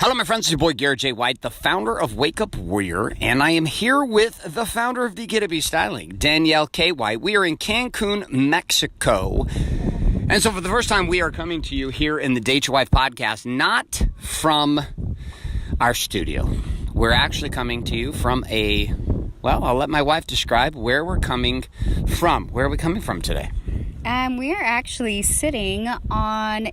Hello, my friends. It's your boy, Garrett J, the founder of Wake Up Warrior, and I am here with the founder of DKW Styling, Danielle K. White. We are in Cancun, Mexico. And so for the first time, we are coming to you here in the Date Your Wife podcast, not from our studio. We're actually coming to you from I'll let my wife describe where we're coming from. Where are we coming from today? We are actually sitting on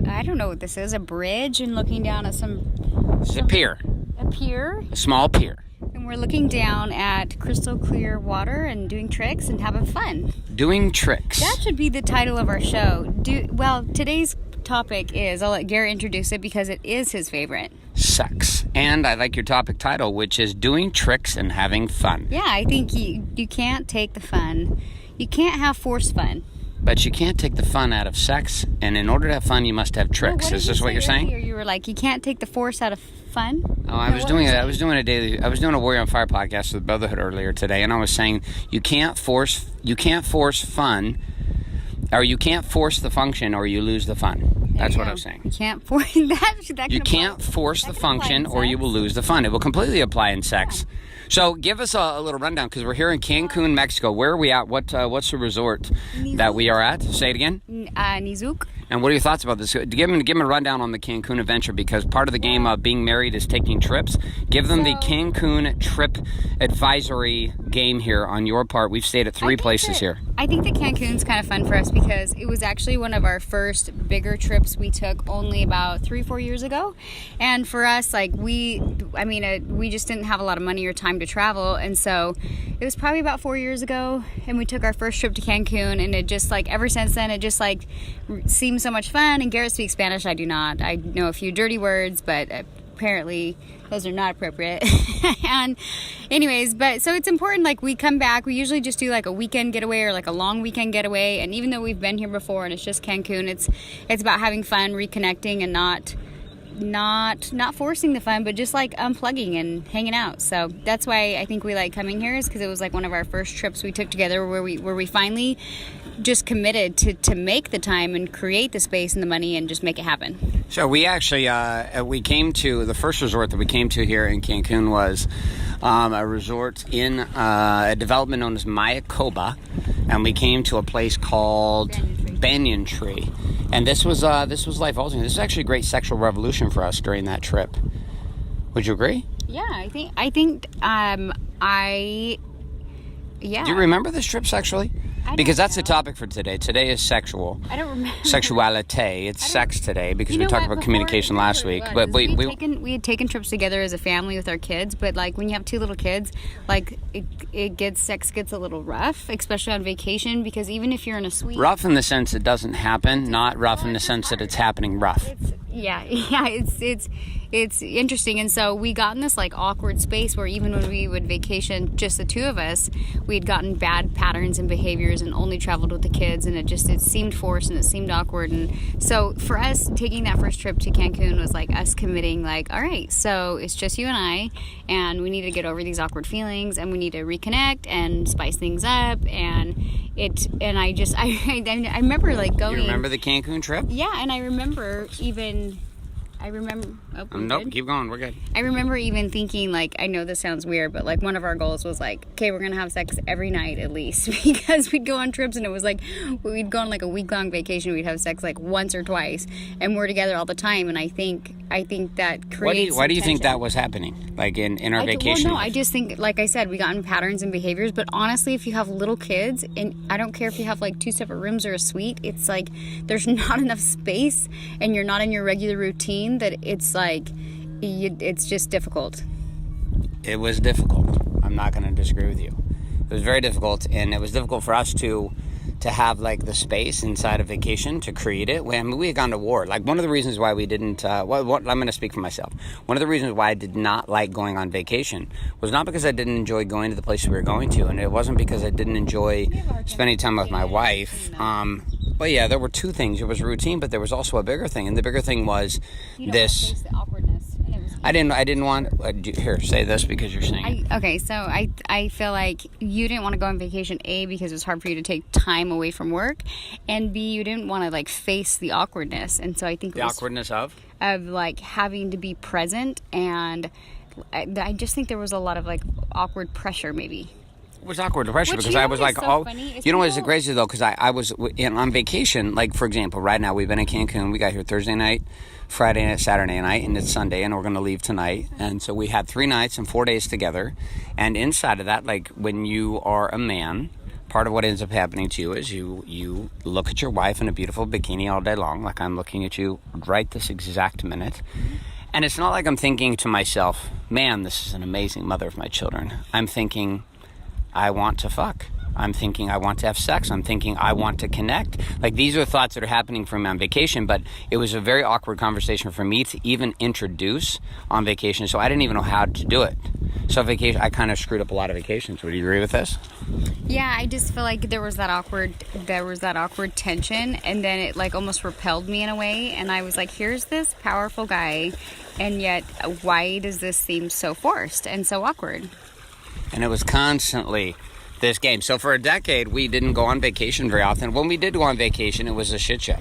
I don't know what this is, a bridge, and looking down at It's a pier. A pier. A small pier. And we're looking down at crystal clear water and doing tricks and having fun. Doing tricks. That should be the title of our show. Today's topic is, I'll let Garrett introduce it because it is his favorite. Sex. And I like your topic title, which is doing tricks and having fun. Yeah, I think you can't take the fun. You can't have forced fun. But you can't take the fun out of sex, and in order to have fun, you must have tricks. Is this what you're saying? You were like, you can't take the force out of fun. Oh, I was doing a Warrior on Fire podcast with Brotherhood earlier today, and I was saying you can't force fun, or you can't force the function, or you lose the fun. That's what I was saying. You can't force that. You can't force the function, or you will lose the fun. It will completely apply in sex. Yeah. So give us a little rundown, because we're here in Cancun, Mexico. Where are we at? What's the resort that we are at? Say it again. Nizuk. And what are your thoughts about this? Give them a rundown on the Cancun adventure, because part of the game of being married is taking trips. Give them the Cancun trip advisory game here on your part. We've stayed at three places here. I think that Cancun's kind of fun for us because it was actually one of our first bigger trips we took only about 3-4 years ago. And for us, we just didn't have a lot of money or time to travel. And so it was probably about 4 years ago, and we took our first trip to Cancun, and it just ever since then, it just seems so much fun. And Garrett speaks Spanish. I do not. I know a few dirty words, but apparently those are not appropriate. And anyways, so it's important, we come back, we usually just do a weekend getaway or a long weekend getaway. And even though we've been here before and it's just Cancun, it's about having fun, reconnecting, and not forcing the fun, but just unplugging and hanging out. So that's why I think we like coming here, is because it was one of our first trips we took together where we finally just committed to make the time and create the space and the money and just make it happen. So we actually we came to the first resort that we came to here in Cancun was a resort in a development known as Mayakoba, and we came to a place called Banyan Tree. And this was life-altering. This was actually a great sexual revolution for us during that trip. Would you agree? Yeah, I think yeah. Do you remember this trip sexually? Because that's the topic for today. Today is sexual. I don't remember. Sexuality. It's sex today, because we talked about communication last week. But we had taken trips together as a family with our kids. But when you have two little kids, sex gets a little rough, especially on vacation. Because even if you're in a suite, rough in the sense it doesn't happen, not rough in the sense that it's happening rough. It's interesting. And so we got in this awkward space where even when we would vacation, just the two of us, we'd gotten bad patterns and behaviors and only traveled with the kids, and it seemed forced and it seemed awkward. And so for us, taking that first trip to Cancun was us committing all right, so it's just you and I, and we need to get over these awkward feelings, and we need to reconnect and spice things up. And I remember going. You remember the Cancun trip? Yeah, and I remember even. Nope, keep going. We're good. I remember even thinking, I know this sounds weird, but one of our goals was okay, we're gonna have sex every night at least, because we'd go on trips and it was we'd go on a week-long vacation, we'd have sex once or twice, and we're together all the time. And I think that creates. Why do you think that was happening? In our vacation? Well, no, I just think, I said, we got in patterns and behaviors. But honestly, if you have little kids, and I don't care if you have two separate rooms or a suite, it's there's not enough space, and you're not in your regular routine, that it's just difficult. It was difficult. I'm not going to disagree with you. It was very difficult, and it was difficult for us to have the space inside of vacation to create it. We had gone to war. One of the reasons why we didn't, I'm going to speak for myself. One of the reasons why I did not like going on vacation was not because I didn't enjoy going to the place we were going to, and it wasn't because I didn't enjoy spending time with my wife. But yeah, there were two things. It was routine, but there was also a bigger thing, and the bigger thing was this. The awkwardness. I didn't want, here, say this because you're saying it. So I feel like you didn't want to go on vacation, A, because it was hard for you to take time away from work, and B, you didn't want to like face the awkwardness. And so I think The awkwardness of like having to be present, and I just think there was a lot of like awkward pressure maybe. It was awkward pressure because you I know was what like, is so oh, funny is you know what is people- crazy though? Because I was on vacation. Like, for example, right now we've been in Cancun. We got here Thursday night, Friday night, Saturday night, and it's Sunday, and we're going to leave tonight. And so we had 3 nights and 4 days together. And inside of that, like when you are a man, part of what ends up happening to you is you look at your wife in a beautiful bikini all day long, like I'm looking at you right this exact minute. And it's not like I'm thinking to myself, man, this is an amazing mother of my children. I'm thinking, I want to fuck. I'm thinking I want to have sex. I'm thinking I want to connect. Like, these are thoughts that are happening for me on vacation, but it was a very awkward conversation for me to even introduce on vacation, so I didn't even know how to do it. So vacation, I kind of screwed up a lot of vacations. Would you agree with this? Yeah, I just feel like there was that awkward tension, and then it like almost repelled me in a way, and I was like, here's this powerful guy, and yet why does this seem so forced and so awkward? And it was constantly this game. So for a decade, we didn't go on vacation very often. When we did go on vacation, it was a shit show.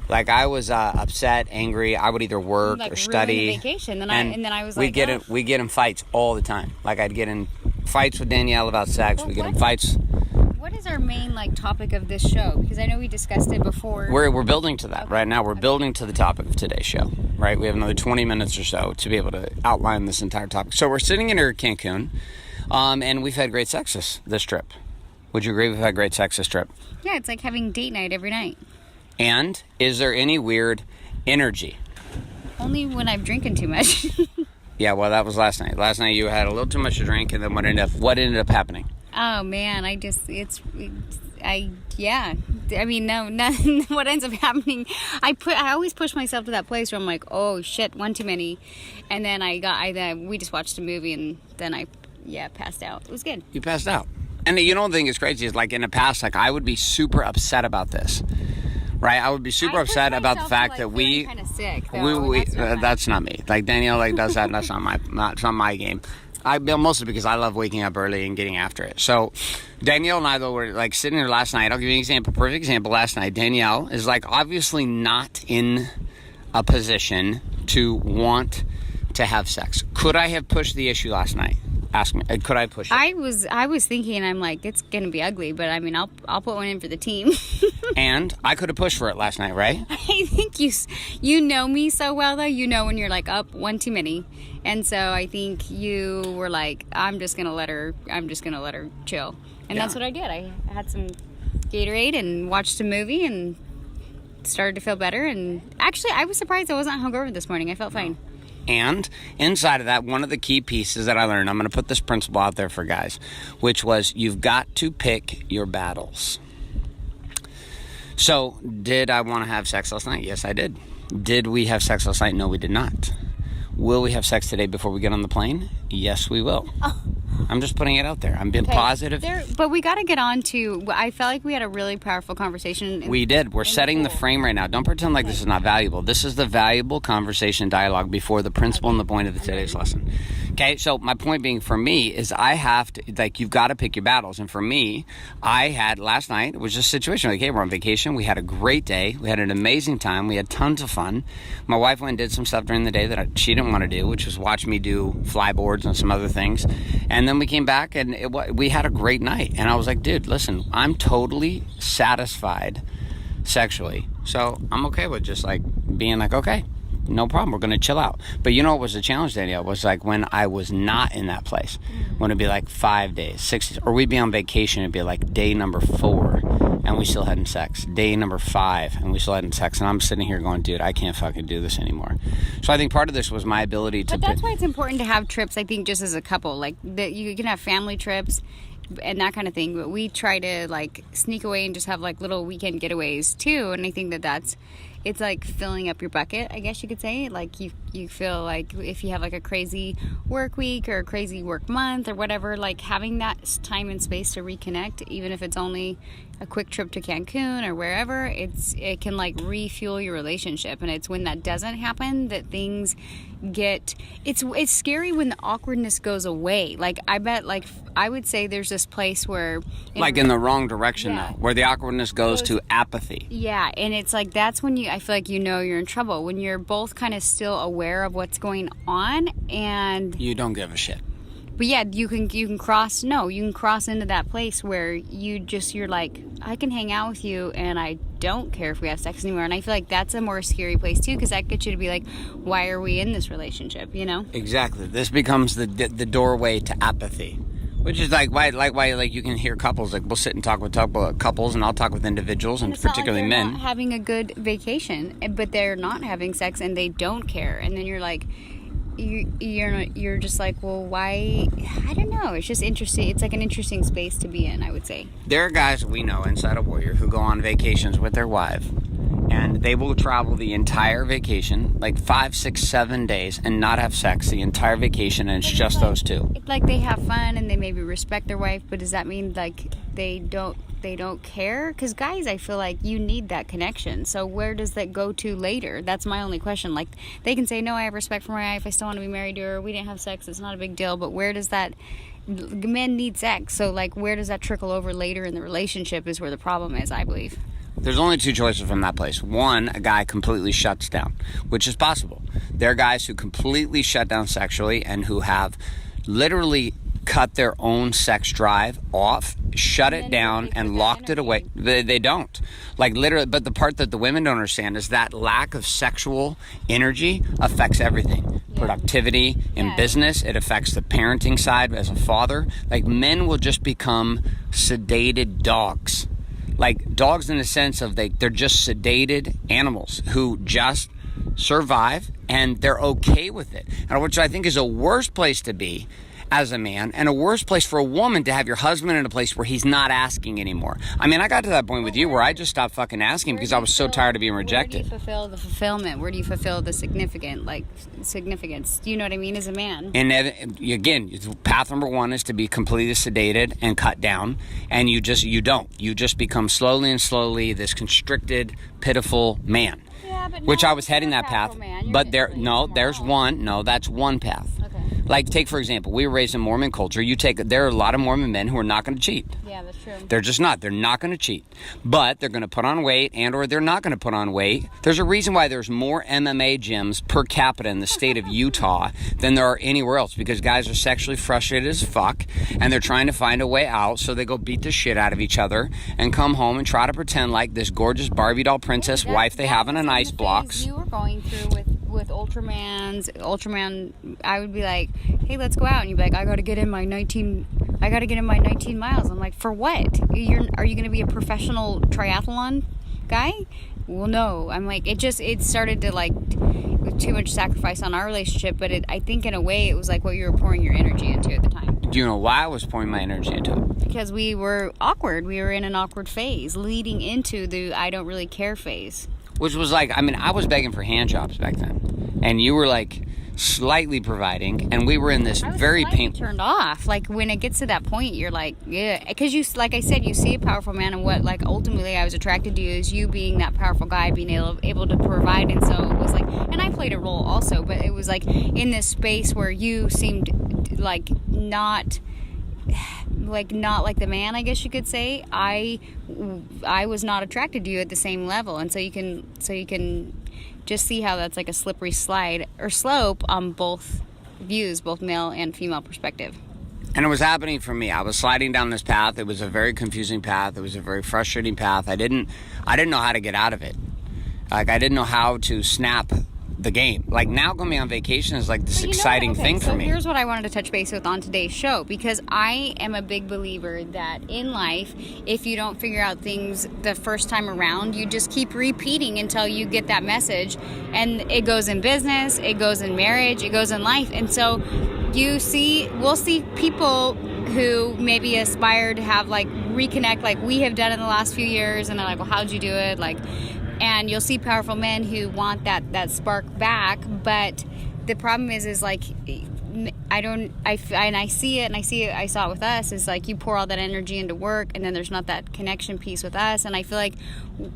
Like, I was upset, angry. I would either work Like, or study. ruin the vacation. Then I was we like, get in fights all the time. Like, I'd get in fights with Danielle about sex. Well, we get in what- fights. What is our main like topic of this show? Because I know we discussed it before. We're building to that right now. We're building to the topic of today's show. Right, we have another 20 minutes or so to be able to outline this entire topic. So we're sitting in here at Cancun, and we've had great sex this trip. Would you agree we've had great sex this trip? Yeah, it's like having date night every night. And is there any weird energy? Only when I'm drinking too much. Yeah, well, that was last night. Last night you had a little too much to drink, and then what ended up happening? Oh man, I mean, no, nothing. What ends up happening, I always push myself to that place where I'm like, oh shit, one too many, and then we just watched a movie, and then I passed out. It was good. You passed out. And you know, the thing is crazy is, like, in the past, like, I would be super upset about this, right? I would be super upset about the fact that we kind of sick. Though. That's not me. Like, Danielle like does that, and that's not my game. Mostly because I love waking up early and getting after it. So Danielle and I, though, were like sitting there last night. I'll give you an example, perfect example. Last night, Danielle is like obviously not in a position to want to have sex. Could I have pushed the issue last night? Ask me. Could I push it? I was thinking, I'm like, it's gonna be ugly, but I mean, I'll put one in for the team. And I could have pushed for it last night, right? I think you know me so well, though. You know when you're like up one too many, and so I think you were like, I'm just gonna let her chill, and that's what I did. I had some Gatorade and watched a movie and started to feel better. And actually, I was surprised I wasn't hungover this morning. I felt fine. And inside of that, one of the key pieces that I learned, I'm going to put this principle out there for guys, which was you've got to pick your battles. So, did I want to have sex last night? Yes, I did. Did we have sex last night? No, we did not. Will we have sex today before we get on the plane? Yes, we will. I'm just putting it out there. I'm being positive. But we got to get on to, I felt like we had a really powerful conversation. We did. We're setting the frame right now. Don't pretend like this is not valuable. This is the valuable conversation dialogue before the principle and the point of today's lesson. Okay, so my point being for me is I have to, like, you've got to pick your battles. And for me, I had last night, it was just a situation like, hey, we're on vacation. We had a great day. We had an amazing time. We had tons of fun. My wife went and did some stuff during the day that she didn't want to do, which was watch me do flyboards and some other things. And then we came back and we had a great night. And I was like, dude, listen, I'm totally satisfied sexually. So I'm okay with just like being like, okay, no problem. We're going to chill out. But you know what was the challenge, Danielle? Was like when I was not in that place. When it'd be like 5 days, 6 days, or we'd be on vacation. It'd be like day number 4 and we still hadn't sex. Day number 5 and we still hadn't sex. And I'm sitting here going, dude, I can't fucking do this anymore. So I think part of this was my ability to... But that's why it's important to have trips, I think, just as a couple. Like, that you can have family trips and that kind of thing. But we try to, like, sneak away and just have, like, little weekend getaways, too. And I think that's it's like filling up your bucket, I guess you could say. Like you feel like if you have like a crazy work week or a crazy work month or whatever, like having that time and space to reconnect, even if it's only a quick trip to Cancun or wherever, it can like refuel your relationship. And it's when that doesn't happen that things get, it's scary when the awkwardness goes away. Like I bet, like I would say there's this place where like in the wrong direction though, where the awkwardness goes to apathy. Yeah, and it's like that's when I feel like you're in trouble, when you're both kind of still aware of what's going on and you don't give a shit. But yeah, you can cross into that place where you're like, I can hang out with you and I don't care if we have sex anymore. And I feel like that's a more scary place too, because that gets you to be like, why are we in this relationship, you know? Exactly. This becomes the doorway to apathy. Which is why you can hear couples, like we'll sit and talk with couples, and I'll talk with individuals, and particularly like men. Not having a good vacation, but they're not having sex and they don't care, and then you're like, you're just like, well, why? I don't know. It's just interesting. It's like an interesting space to be in, I would say. There are guys we know inside a Warrior who go on vacations with their wife, and they will travel the entire vacation, like 5, 6, 7 days, and not have sex the entire vacation, and it's just those two. It's like they have fun and they maybe respect their wife, but does that mean like they don't care? Because guys, I feel like you need that connection. So where does that go to later? That's my only question. Like they can say, no, I have respect for my wife, I still want to be married to her, we didn't have sex, it's not a big deal, but where does that, men need sex, so like where does that trickle over later in the relationship is where the problem is, I believe. There's only two choices from that place. One, a guy completely shuts down, which is possible. There are guys who completely shut down sexually and who have literally cut their own sex drive off, shut it down, and locked it away. They don't. Like literally, but the part that the women don't understand is that lack of sexual energy affects everything. Yeah. Productivity in business, it affects the parenting side as a father. Like men will just become sedated dogs. Like dogs in the sense of they're just sedated animals who just survive and they're okay with it. And which I think is a worse place to be as a man, and a worse place for a woman to have your husband in a place where he's not asking anymore. I mean, I got to that point with you where I just stopped fucking asking because I was so tired of being rejected. Where do you fulfill the fulfillment? Where do you fulfill the significance? Do you know what I mean, as a man? And again, path number one is to be completely sedated and cut down, and you just become slowly this constricted, pitiful man. Yeah, but which I was heading that path, but that's one path. Okay. Like, take, for example, we were raised in Mormon culture. There are a lot of Mormon men who are not going to cheat. Yeah, that's true. They're just not. They're not going to cheat. But they're going to put on weight or they're not going to put on weight. There's a reason why there's more MMA gyms per capita in the state of Utah than there are anywhere else, because guys are sexually frustrated as fuck and they're trying to find a way out, so they go beat the shit out of each other and come home and try to pretend like this gorgeous Barbie doll princess wife they have in an ice blocks. You were going through with Ultraman, I would be like, hey, let's go out, and you'd be like, I gotta get in my 19 miles. I'm like, for what? Are you going to be a professional triathlon guy? Well, no. I'm like, it started to like with too much sacrifice on our relationship, but I think in a way it was like what you were pouring your energy into at the time. Do you know why I was pouring my energy into it? Because we were awkward. We were in an awkward phase leading into the I don't really care phase. Which was like, I mean, I was begging for hand jobs back then. And you were like slightly providing, and we were in this very painful. Turned off. Like when it gets to that point, you're like, yeah. Because you, like I said, you see a powerful man, and what like ultimately I was attracted to you is you being that powerful guy, being able to provide. And so it was like, and I played a role also, but it was like in this space where you seemed like not like the man, I guess you could say. I was not attracted to you at the same level, and so you can just see how that's like a slippery slide or slope on both views, both male and female perspective. And it was happening for me. I was sliding down this path. It was a very confusing path. It was a very frustrating path. I didn't know how to get out of it. Like, I didn't know how to snap the game. Like, now going on vacation is like this exciting thing for me. So here's what I wanted to touch base with on today's show, because I am a big believer that in life, if you don't figure out things the first time around, you just keep repeating until you get that message. And it goes in business, it goes in marriage, it goes in life. And so we'll see people who maybe aspire to have like reconnect like we have done in the last few years, and they're like, well, how'd you do it? Like, And you'll see powerful men who want that spark back, but the problem is like, I saw it with us, is like you pour all that energy into work and then there's not that connection piece with us. And I feel like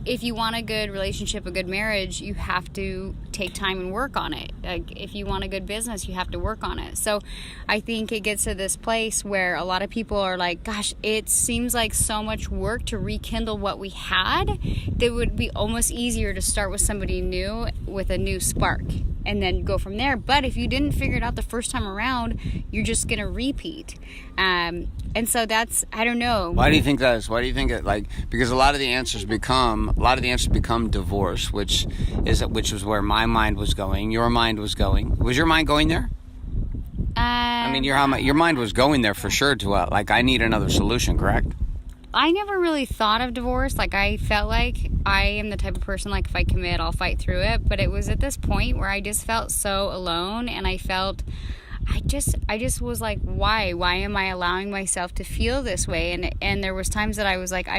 if you want a good relationship, a good marriage, you have to take time and work on it. Like if you want a good business, you have to work on it. So I think it gets to this place where a lot of people are like, gosh, it seems like so much work to rekindle what we had, that it would be almost easier to start with somebody new with a new spark and then go from there. But if you didn't figure it out the first time around, you're just going to repeat. And so that's, I don't know. Why do you think that is? Why do you think it, like, because a lot of the answers become divorce, which was where my mind was going. Your mind was going. Was your mind going there? I mean, your mind was going there for sure to, like, I need another solution, correct? I never really thought of divorce. Like, I felt like I am the type of person, like, if I commit, I'll fight through it. But it was at this point where I just felt so alone, and I just was like, why am I allowing myself to feel this way? And there was times that I was like,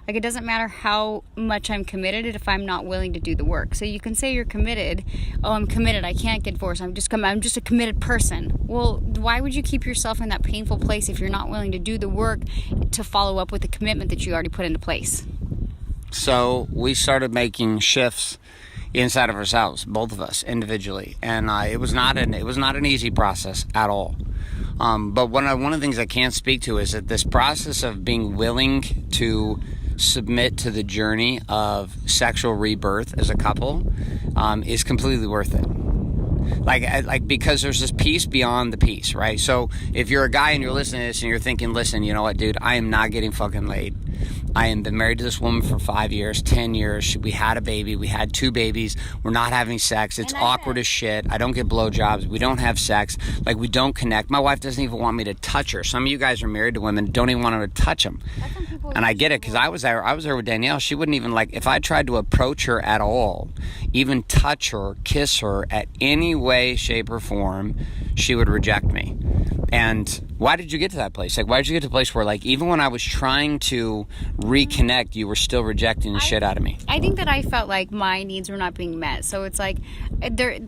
it doesn't matter how much I'm committed if I'm not willing to do the work. So you can say you're committed. Oh, I'm committed, I can't get divorced, I'm just a committed person. Well, why would you keep yourself in that painful place if you're not willing to do the work to follow up with the commitment that you already put into place? So we started making shifts inside of ourselves, both of us individually, and it was not an easy process at all. But one of the things I can't speak to is that this process of being willing to submit to the journey of sexual rebirth as a couple is completely worth it. Like because there's this piece beyond the piece, right? So if you're a guy and you're listening to this and you're thinking, listen, you know what, dude, I am not getting fucking laid. I have been married to this woman for 5 years, 10 years. We had a baby. We had 2 babies. We're not having sex. It's awkward as shit. I don't get blowjobs. We don't have sex. Like, we don't connect. My wife doesn't even want me to touch her. Some of you guys are married to women, don't even want her to touch them. And I get it, because I was there with Danielle. She wouldn't even, like, if I tried to approach her at all, even touch her, kiss her at any way, shape, or form, she would reject me. And why did you get to that place? Like, why did you get to a place where, like, even when I was trying to reconnect, you were still rejecting the shit out of me? I think that I felt like my needs were not being met. So it's like,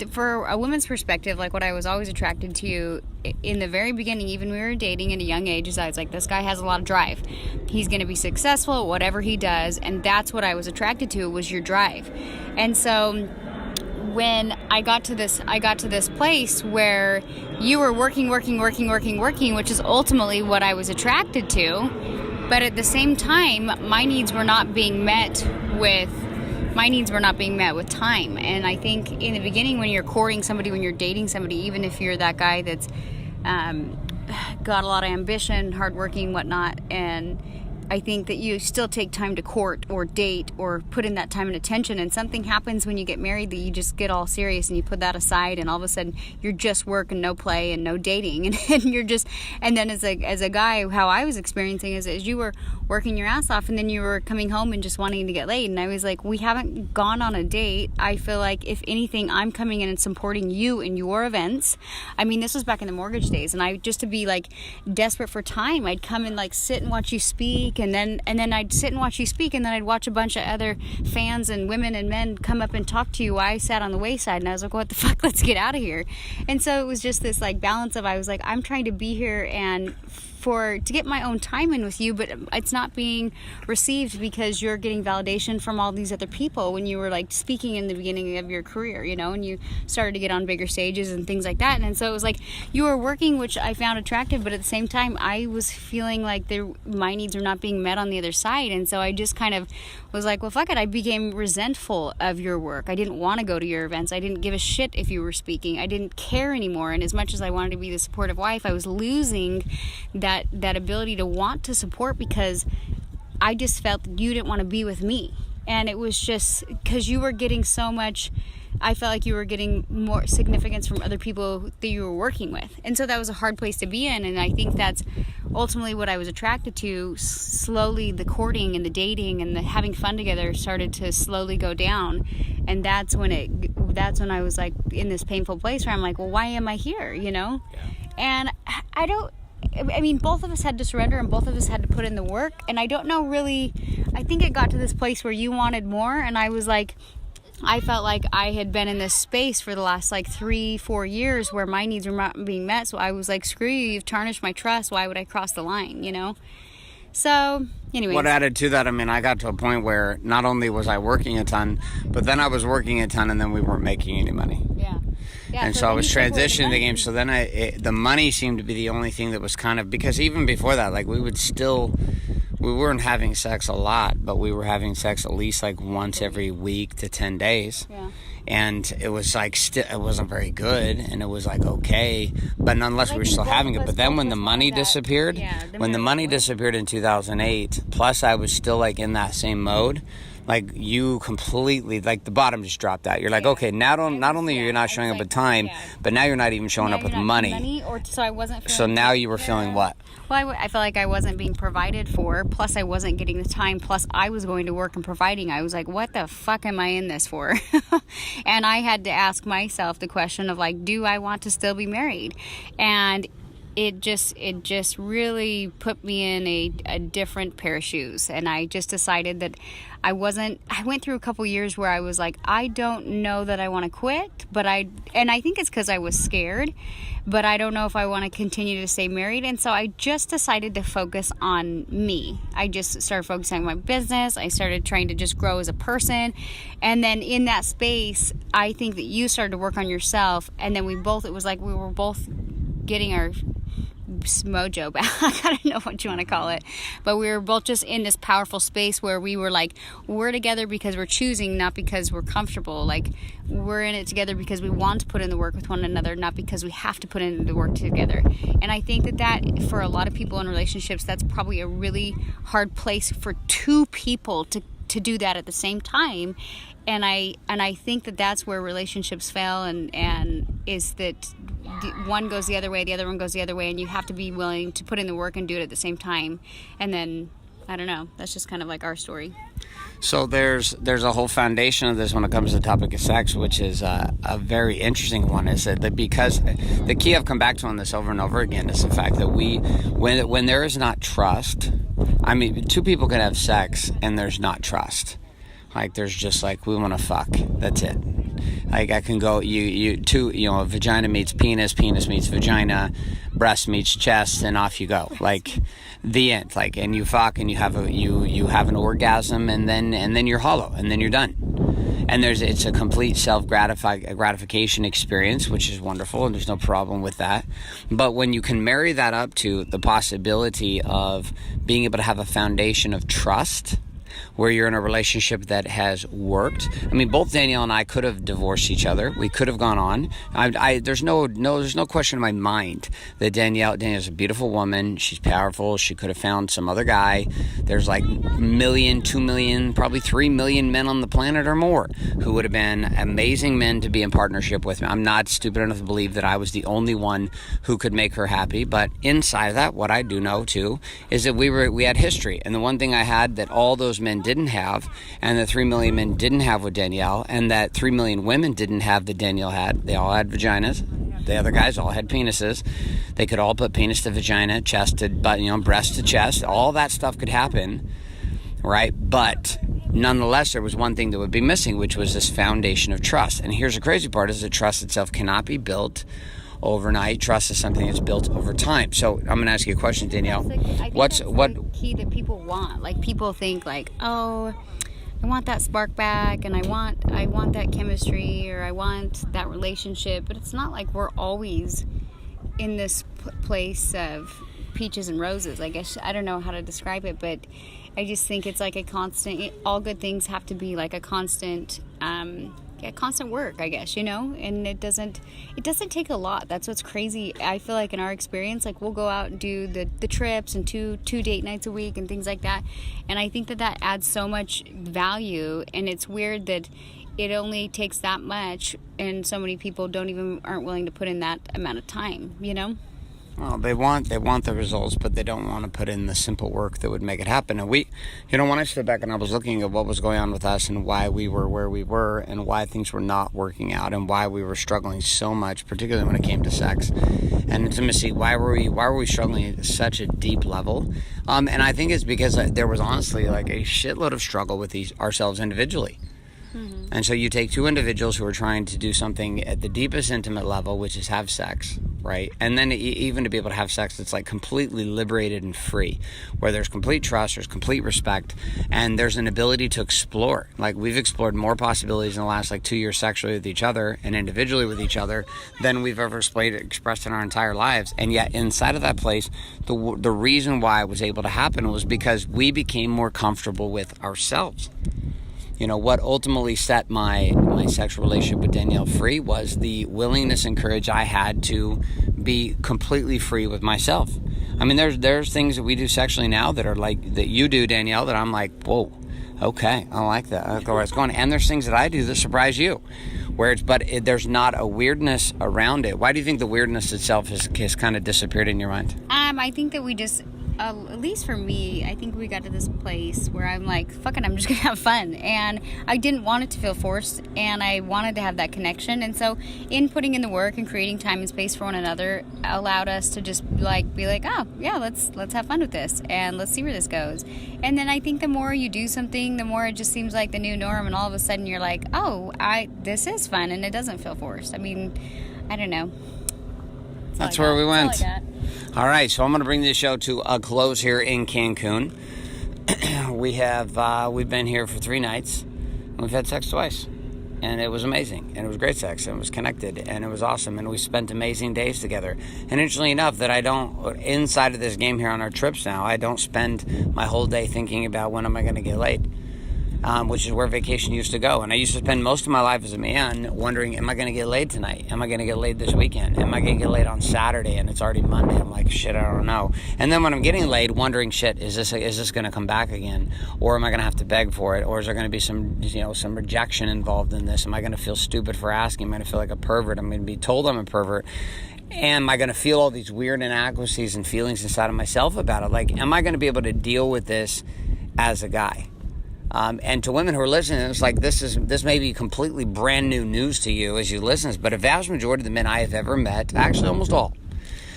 for a woman's perspective, like, what I was always attracted to in the very beginning, even when we were dating at a young age, is I was like, this guy has a lot of drive. He's going to be successful at whatever he does. And that's what I was attracted to, was your drive. And so when I got to this place where you were working, which is ultimately what I was attracted to, but at the same time, my needs were not being met with time. And I think in the beginning, when you're courting somebody, when you're dating somebody, even if you're that guy that's got a lot of ambition, hardworking, whatnot, and I think that you still take time to court or date or put in that time and attention, and something happens when you get married that you just get all serious and you put that aside, and all of a sudden you're just work and no play and no dating, and you're just, and then as a guy, how I was experiencing is you were working your ass off and then you were coming home and just wanting to get laid, and I was like, we haven't gone on a date. I feel like if anything, I'm coming in and supporting you in your events. I mean, this was back in the mortgage days, and I just to be like desperate for time, I'd come and like sit and watch you speak. And then I'd sit and watch you speak, and then I'd watch a bunch of other fans and women and men come up and talk to you while I sat on the wayside, and I was like, what the fuck, let's get out of here. And so it was just this like balance of, I was like, I'm trying to be here and to get my own time in with you, but it's not being received because you're getting validation from all these other people when you were like speaking in the beginning of your career, you know, and you started to get on bigger stages and things like that. And so it was like you were working, which I found attractive, but at the same time I was feeling like my needs were not being met on the other side. And so I just kind of was like, well, fuck it. I became resentful of your work. I didn't want to go to your events. I didn't give a shit if you were speaking. I didn't care anymore. And as much as I wanted to be the supportive wife, I was losing that ability to want to support because I just felt that you didn't want to be with me. And it was just because you were getting so much, I felt like you were getting more significance from other people that you were working with. And so that was a hard place to be in. And I think that's ultimately what I was attracted to. Slowly the courting and the dating and the having fun together started to slowly go down. And that's when I was like in this painful place where I'm like, well, why am I here? You know? Yeah. And I mean, both of us had to surrender and both of us had to put in the work. And I don't know really, I think it got to this place where you wanted more. And I was like, I felt like I had been in this space for the last like 3-4 years where my needs were not being met. So I was like, screw you, you've tarnished my trust. Why would I cross the line, you know? So, anyways. What added to that, I mean, I got to a point where not only was I working a ton, but then I was working a ton and then we weren't making any money. Yeah. And so I was transitioning the game. So then the money seemed to be the only thing that was kind of, because even before that, like we weren't having sex a lot, but we were having sex at least like once every week to 10 days. Yeah. And it was like, it wasn't very good, and it was like, okay, but nonetheless we were still having it. But then when the money disappeared, disappeared in 2008, plus I was still like in that same mode, like you completely, like the bottom just dropped out. You're like, okay, not only are you not showing up with time, but now you're not even showing up with money. So I wasn't feeling so now you were feeling what? Well, I felt like I wasn't being provided for, plus I wasn't getting the time, plus I was going to work and providing. I was like, what the fuck am I in this for? And I had to ask myself the question of like, do I want to still be married? And it just really put me in a different pair of shoes. And I just decided that I went through a couple years where I was like, I don't know that I want to quit, and I think it's because I was scared, but I don't know if I want to continue to stay married. And so I just decided to focus on me. I just started focusing on my business. I started trying to just grow as a person. And then in that space, I think that you started to work on yourself. And then it was like we were both getting our mojo back. I don't know what you want to call it, but we were both just in this powerful space where we were like, we're together because we're choosing, not because we're comfortable. Like we're in it together because we want to put in the work with one another, not because we have to put in the work together. And I think that for a lot of people in relationships, that's probably a really hard place for two people to do that at the same time. And I think that that's where relationships fail, and is that one goes the other way, the other one goes the other way, and you have to be willing to put in the work and do it at the same time. And then, I don't know, that's just kind of like our story. So there's a whole foundation of this when it comes to the topic of sex, which is a very interesting one, is that because the key I've come back to on this over and over again is the fact that when there is not trust, I mean, two people can have sex and there's not trust. Like there's just like, we want to fuck. That's it. Like I can go, vagina meets penis, penis meets vagina, breast meets chest, and off you go. Like the end. Like, and you fuck and you have an orgasm, and then you're hollow, and then you're done. And it's a complete gratification experience, which is wonderful, and there's no problem with that. But when you can marry that up to the possibility of being able to have a foundation of trust, where you're in a relationship that has worked. I mean, both Danielle and I could have divorced each other. We could have gone on. There's no question in my mind that Danielle's a beautiful woman. She's powerful. She could have found some other guy. There's like 1 million, 2 million, probably 3 million men on the planet or more who would have been amazing men to be in partnership with me. I'm not stupid enough to believe that I was the only one who could make her happy. But inside of that, what I do know too is that we had history. And the one thing I had that all those men didn't have, and that 3 million men didn't have with Danielle, and that 3 million women didn't have that Danielle had. They all had vaginas. The other guys all had penises. They could all put penis to vagina, chest to breast to chest. All that stuff could happen, right? But nonetheless, there was one thing that would be missing, which was this foundation of trust. And here's the crazy part, is that trust itself cannot be built overnight. Trust is something that's built over time. So I'm going to ask you a question, Danielle. What's the key that people want? Like people think like, oh, I want that spark back, and I want that chemistry, or I want that relationship. But it's not like we're always in this place of peaches and roses. I guess I don't know how to describe it, but I just think it's like a constant. All good things have to be like a constant. Constant work, I guess, and it doesn't take a lot. That's what's crazy. I feel like in our experience, like we'll go out and do the trips and two date nights a week and things like that, and I think that adds so much value. And it's weird that it only takes that much, and so many people aren't willing to put in that amount of time. Well, they want the results, but they don't want to put in the simple work that would make it happen. And when I stood back and I was looking at what was going on with us and why we were where we were and why things were not working out and why we were struggling so much, particularly when it came to sex and intimacy, why were we struggling at such a deep level? And I think it's because there was honestly like a shitload of struggle with ourselves individually. Mm-hmm. And so you take two individuals who are trying to do something at the deepest intimate level, which is have sex, right? And then even to be able to have sex that's like completely liberated and free, where there's complete trust, there's complete respect, and there's an ability to explore. Like we've explored more possibilities in the last like 2 years sexually with each other and individually with each other than we've ever expressed in our entire lives. And yet inside of that place, the reason why it was able to happen was because we became more comfortable with ourselves. You know, what ultimately set my sexual relationship with Danielle free was the willingness and courage I had to be completely free with myself. I mean, there's things that we do sexually now that are like, that you do, Danielle, that I'm like, whoa, okay, I like that. I like where it's going. And there's things that I do that surprise you, there's not a weirdness around it. Why do you think the weirdness itself has kind of disappeared in your mind? I think that we just, at least for me, I think we got to this place where I'm like, fuck it, I'm just gonna have fun. And I didn't want it to feel forced, and I wanted to have that connection. And so in putting in the work and creating time and space for one another allowed us to just like be like, oh yeah, let's have fun with this and let's see where this goes. And then I think the more you do something, the more it just seems like the new norm, and all of a sudden you're like, oh, this is fun and it doesn't feel forced. I mean, I don't know. That's where we went. All right, so I'm going to bring this show to a close here in Cancun. We've been here for 3 nights, and we've had sex twice, and it was amazing, and it was great sex, and it was connected, and it was awesome, and we spent amazing days together. And interestingly enough, that I don't, inside of this game here on our trips now, I don't spend my whole day thinking about when am I going to get laid. Which is where vacation used to go. And I used to spend most of my life as a man wondering, am I going to get laid tonight? Am I going to get laid this weekend? Am I going to get laid on Saturday? And it's already Monday. I'm like, shit, I don't know. And then when I'm getting laid, wondering, shit, is this going to come back again? Or am I going to have to beg for it? Or is there going to be some rejection involved in this? Am I going to feel stupid for asking? Am I going to feel like a pervert? I'm going to be told I'm a pervert. Am I going to feel all these weird inadequacies and feelings inside of myself about it? Like, am I going to be able to deal with this as a guy? And to women who are listening, it's like this may be completely brand new news to you as you listen, but a vast majority of the men I have ever met, actually almost all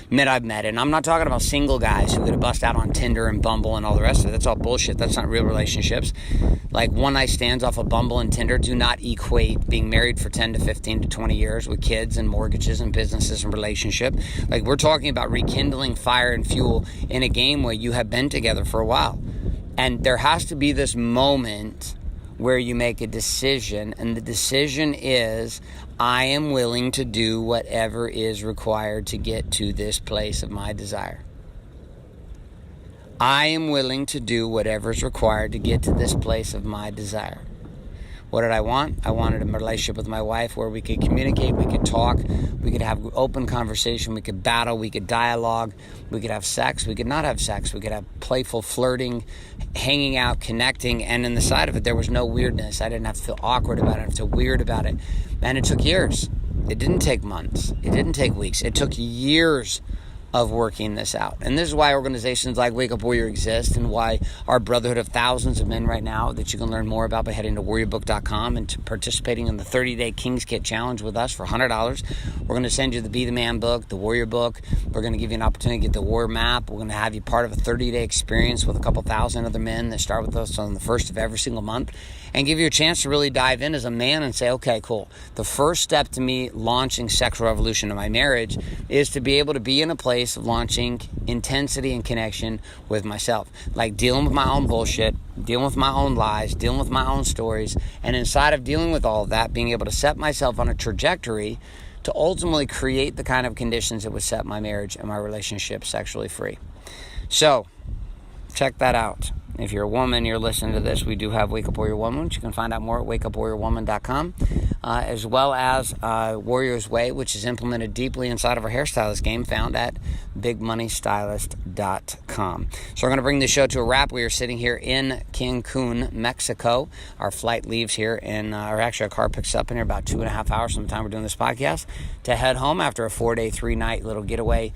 men I've met, and I'm not talking about single guys who could bust out on Tinder and Bumble and all the rest of it. That's all bullshit. That's not real relationships. Like one night stands off of Bumble and Tinder do not equate being married for 10 to 15 to 20 years with kids and mortgages and businesses and relationship. Like we're talking about rekindling fire and fuel in a game where you have been together for a while. And there has to be this moment where you make a decision, and the decision is, I am willing to do whatever is required to get to this place of my desire. I am willing to do whatever is required to get to this place of my desire. What did I want? I wanted a relationship with my wife where we could communicate, we could talk, we could have open conversation, we could battle, we could dialogue, we could have sex, we could not have sex, we could have playful flirting, hanging out, connecting, and in the side of it, there was no weirdness. I didn't have to feel awkward about it, I didn't feel weird about it. And it took years. It didn't take months. It didn't take weeks. It took years of working this out. And this is why organizations like Wake Up Warrior exist, and why our brotherhood of thousands of men right now that you can learn more about by heading to warriorbook.com and participating in the 30-day King's Kit Challenge with us for $100. We're going to send you the Be the Man book, the Warrior book. We're going to give you an opportunity to get the Warrior map. We're going to have you part of a 30-day experience with a couple thousand other men that start with us on the first of every single month, and give you a chance to really dive in as a man and say, okay, cool. The first step to me launching sexual revolution in my marriage is to be able to be in a place of launching intensity and connection with myself. Like dealing with my own bullshit, dealing with my own lies, dealing with my own stories, and inside of dealing with all of that, being able to set myself on a trajectory to ultimately create the kind of conditions that would set my marriage and my relationship sexually free. So, check that out. If you're a woman, you're listening to this, we do have Wake Up Warrior Woman, which you can find out more at wakeupwarriorwoman.com, as well as Warrior's Way, which is implemented deeply inside of our hairstylist game, found at bigmoneystylist.com. So we're going to bring this show to a wrap. We are sitting here in Cancun, Mexico. Our flight leaves here or actually our car picks up in here about 2.5 hours from the time we're doing this podcast to head home after a 4-day, 3-night little getaway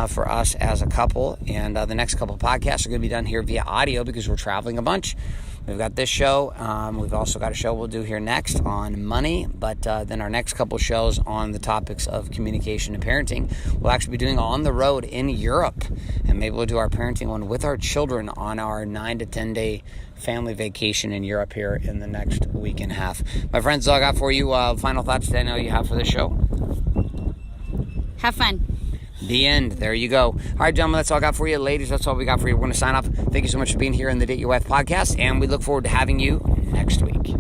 for us as a couple. And the next couple of podcasts are going to be done here via audio because we're traveling a bunch. We've got this show. We've also got a show we'll do here next on money, but then our next couple shows on the topics of communication and parenting. We'll actually be doing on the road in Europe, and maybe we'll do our parenting one with our children on our 9 to 10 day family vacation in Europe here in the next week and a half. My friends, that's all I got for you. Final thoughts, Danielle, you have for this show? Have fun. The end. There you go. All right, gentlemen, that's all I got for you. Ladies, that's all we got for you. We're going to sign off. Thank you so much for being here in the Date Your Wife podcast, and we look forward to having you next week.